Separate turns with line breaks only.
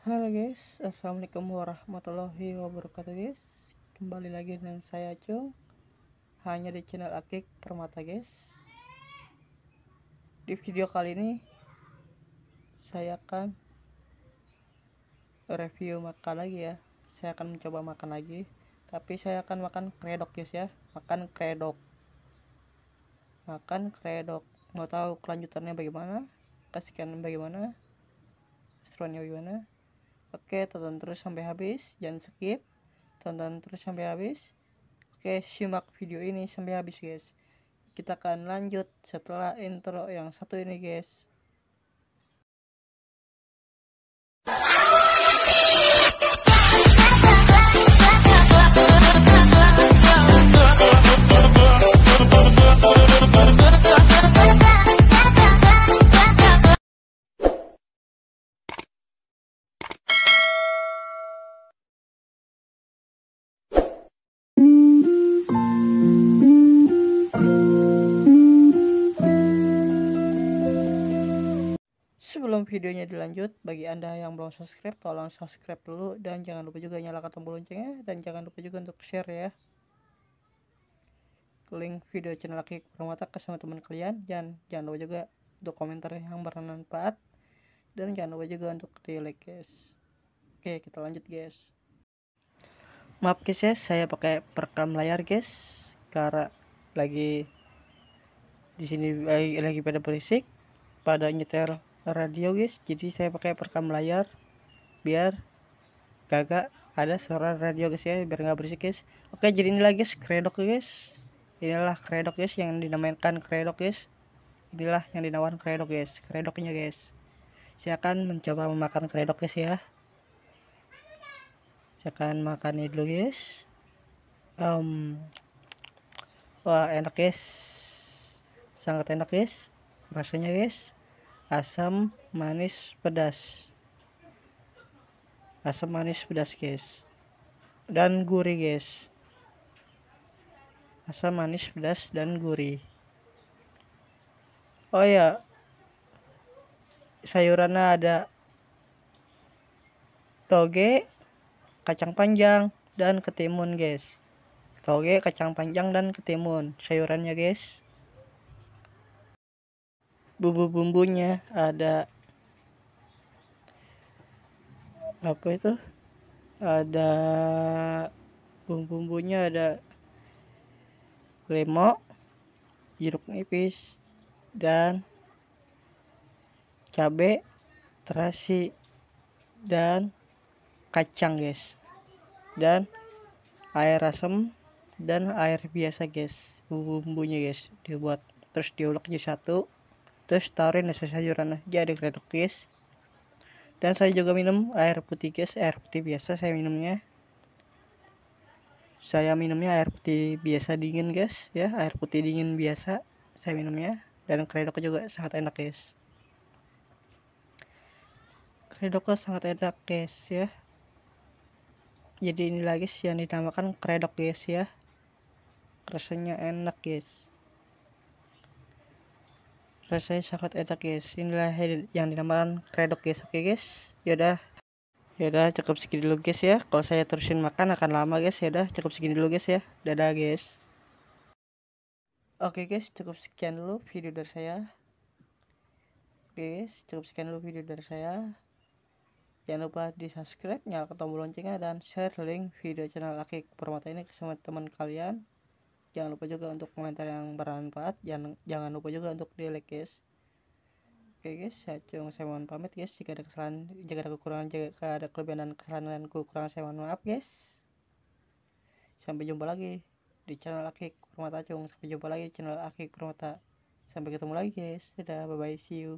Halo guys, assalamualaikum warahmatullahi wabarakatuh guys. Kembali lagi dengan saya Cung, hanya di channel Akik Permata guys. Di video kali ini saya akan review makan lagi ya. Saya akan mencoba makan lagi, tapi saya akan makan kredok guys ya. Makan kredok. Mau tahu kelanjutannya bagaimana? Kasihkan bagaimana? Seruannya bagaimana? Oke, tonton terus sampai habis, jangan skip. Tonton terus sampai habis. Oke, simak video ini sampai habis guys. Kita akan lanjut setelah intro yang satu ini guys. Sebelum videonya dilanjut, bagi anda yang belum subscribe, tolong subscribe dulu dan jangan lupa juga nyalakan tombol loncengnya dan jangan lupa juga untuk share ya link video channel Akik Permata ke sama teman kalian, dan jangan lupa juga untuk komentar yang bermanfaat dan jangan lupa juga untuk di like guys. Oke, kita lanjut guys. Maaf guys ya, saya pakai perekam layar guys karena lagi di sini lagi pada berisik, pada nyetel radio guys, jadi saya pakai perekam layar biar gak ada suara radio guys ya, biar nggak berisik guys. Oke, jadi inilah guys kredok guys. Inilah kredok guys yang dinamakan kredok guys. Inilah yang dinamakan kredok guys, kredoknya guys. Saya akan mencoba memakan kredok guys ya. Saya akan makan ini dulu guys. Wah, enak guys, sangat enak guys rasanya guys. Asam manis pedas guys, dan gurih guys. Asam manis pedas dan gurih. Oh ya, sayurannya ada toge, kacang panjang, dan ketimun guys. Toge, kacang panjang, dan ketimun sayurannya guys. Bumbu-bumbunya ada apa itu? Ada bumbu-bumbunya ada lemo, jeruk nipis, dan cabai, terasi, dan kacang guys, dan air asam dan air biasa guys. Bumbu-bumbunya guys dibuat terus diulek jadi satu, terus taruhin nasi sayuran jadi kredok guys. Dan saya juga minum air putih guys, air putih biasa saya minumnya. Saya minumnya air putih biasa dingin guys ya, air putih dingin biasa saya minumnya. Dan kredok juga sangat enak guys. Kredoknya sangat enak guys ya. Jadi ini lagi yang dinamakan kredok guys ya. Rasanya enak guys. Rasanya sangat enak guys. Inilah yang dinamakan kredok guys. Oke guys, yaudah cukup segini dulu guys ya. Kalau saya terusin makan akan lama guys. Yaudah cukup segini dulu guys ya. Dadah guys. Oke guys, cukup sekian dulu video dari saya. Oke guys, cukup sekian dulu video dari saya. Jangan lupa di subscribe, nyalakan tombol loncengnya, dan share link video channel Akik Permata ini ke semua teman kalian. Jangan lupa juga untuk komentar yang bermanfaat. Jangan lupa juga untuk di like guys. Oke guys, saya mohon pamit guys. Jika ada kesalahan, jika ada kekurangan, jika ada kelebihan dan kesalahan dan kekurangan, saya mohon maaf guys. Sampai jumpa lagi di channel Akik Permata Cung. Sampai jumpa lagi di channel Akik Permata. Sampai ketemu lagi guys. Dadah, bye bye, see you.